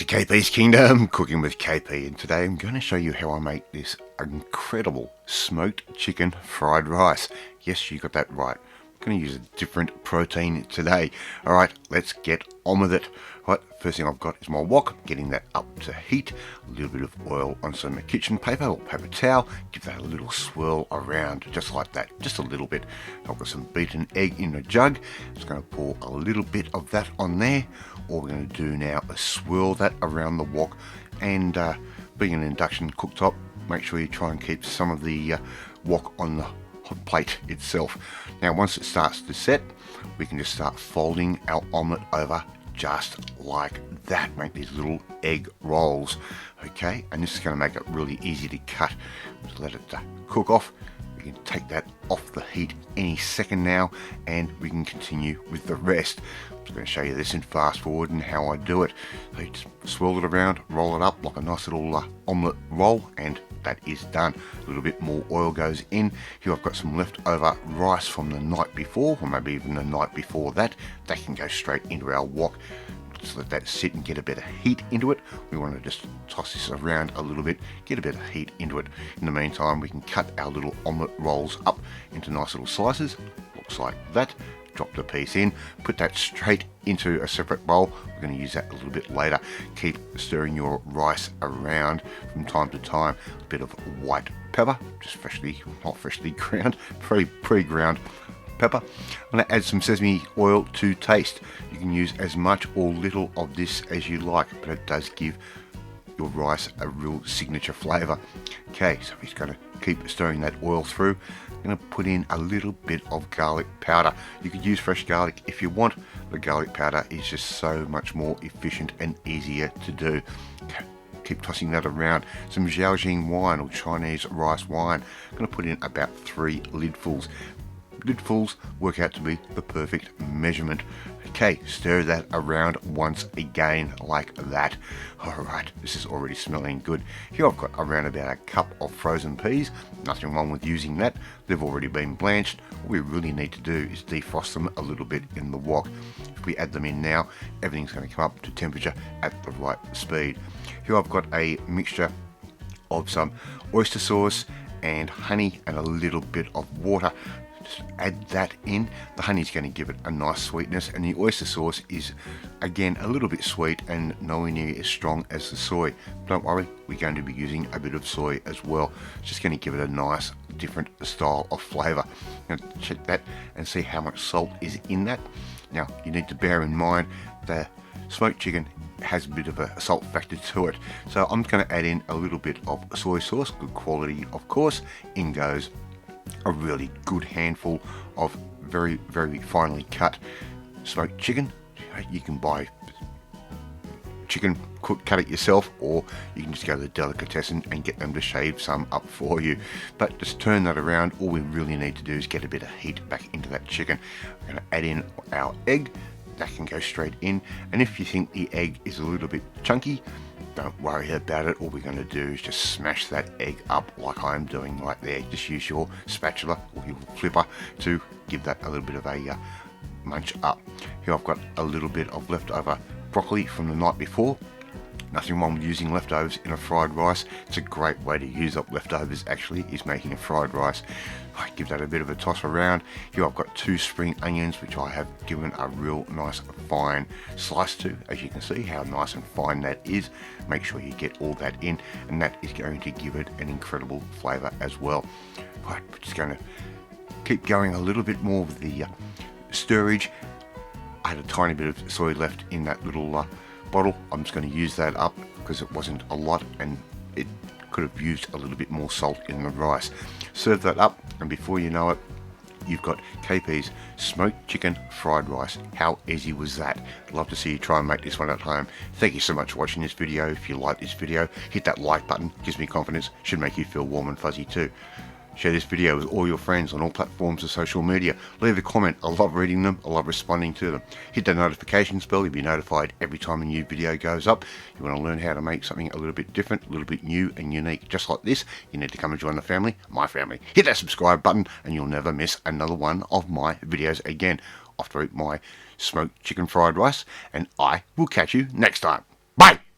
KP's Kingdom, cooking with KP, and today I'm going to show you how I make this incredible smoked chicken fried rice. Yes, you got that right. I'm going to use a different protein today. Alright, let's get on with it. Right, first thing I've got is my wok, getting that up to heat. A little bit of oil on some kitchen paper or paper towel. Give that a little swirl around, just like that, just a little bit. I've got some beaten egg in a jug. Just going to pour a little bit of that on there. All we're going to do now is swirl that around the wok, and being an induction cooktop, make sure you try and keep some of the wok on the hot plate itself. Now once it starts to set, we can just start folding our omelette over just like that. Make these little egg rolls, okay, and this is going to make it really easy to cut. Just let it cook off. We can take that off the heat any second now, and we can continue with the rest. I'm just going to show you this in fast forward and how I do it. So you just swirl it around, roll it up like a nice little omelette roll, and that is done. A little bit more oil goes in. Here I've got some leftover rice from the night before, or maybe even the night before that. That can go straight into our wok. Just let that sit and get a bit of heat into it. We want to just toss this around a little bit, get a bit of heat into it. In the meantime, we can cut our little omelette rolls up into nice little slices. Looks like that. Drop the piece in, put that straight into a separate bowl. We're going to use that a little bit later. Keep stirring your rice around from time to time. A bit of white pepper, just not freshly ground, pre-ground pepper. I'm going to add some sesame oil to taste. You can use as much or little of this as you like, but it does give your rice a real signature flavour. Okay, so we're just going to keep stirring that oil through. I'm going to put in a little bit of garlic powder. You could use fresh garlic if you want, but garlic powder is just so much more efficient and easier to do. Okay, keep tossing that around. Some Zhaojing wine or Chinese rice wine. I'm going to put in about 3 lidfuls. Lidfuls work out to be the perfect measurement. Okay, stir that around once again like that. Alright, this is already smelling good. Here I've got around about a cup of frozen peas. Nothing wrong with using that. They've already been blanched. All we really need to do is defrost them a little bit in the wok. If we add them in now, everything's going to come up to temperature at the right speed. Here I've got a mixture of some oyster sauce and honey and a little bit of water. Just add that in. The honey's going to give it a nice sweetness, and the oyster sauce is again a little bit sweet and nowhere near as strong as the soy. Don't worry, we're going to be using a bit of soy as well. It's just going to give it a nice different style of flavour. Now check that and see how much salt is in that. Now you need to bear in mind the smoked chicken has a bit of a salt factor to it, so I'm going to add in a little bit of soy sauce, good quality of course. In goes a really good handful of very finely cut smoked chicken. You can buy chicken, cut it yourself, or you can just go to the delicatessen and get them to shave some up for you. But just turn that around. All we really need to do is get a bit of heat back into that chicken. We're going to add in our egg. That can go straight in, and if you think the egg is a little bit chunky, don't worry about it. All we're going to do is just smash that egg up like I'm doing right there. Just use your spatula or your flipper to give that a little bit of a munch up. Here I've got a little bit of leftover broccoli from the night before. Nothing wrong with using leftovers in a fried rice. It's a great way to use up leftovers actually, is making a fried rice. I give that a bit of a toss around. Here I've got 2 spring onions, which I have given a real nice fine slice to. As you can see how nice and fine that is. Make sure you get all that in, and that is going to give it an incredible flavour as well. Right, we're just going to keep going a little bit more with the stirrage. I had a tiny bit of soy left in that little bottle. I'm just going to use that up because it wasn't a lot and it could have used a little bit more salt in the rice. Serve that up, and before you know it, you've got KP's smoked chicken fried rice. How easy was that? I'd love to see you try and make this one at home. Thank you so much for watching this video. If you like this video, hit that like button. Gives me confidence, should make you feel warm and fuzzy too. Share this video with all your friends on all platforms of social media. Leave a comment. I love reading them. I love responding to them. Hit that notifications bell. You'll be notified every time a new video goes up. You want to learn how to make something a little bit different, a little bit new and unique, just like this, you need to come and join the family, my family. Hit that subscribe button and you'll never miss another one of my videos again. Off to eat my smoked chicken fried rice, and I will catch you next time. Bye!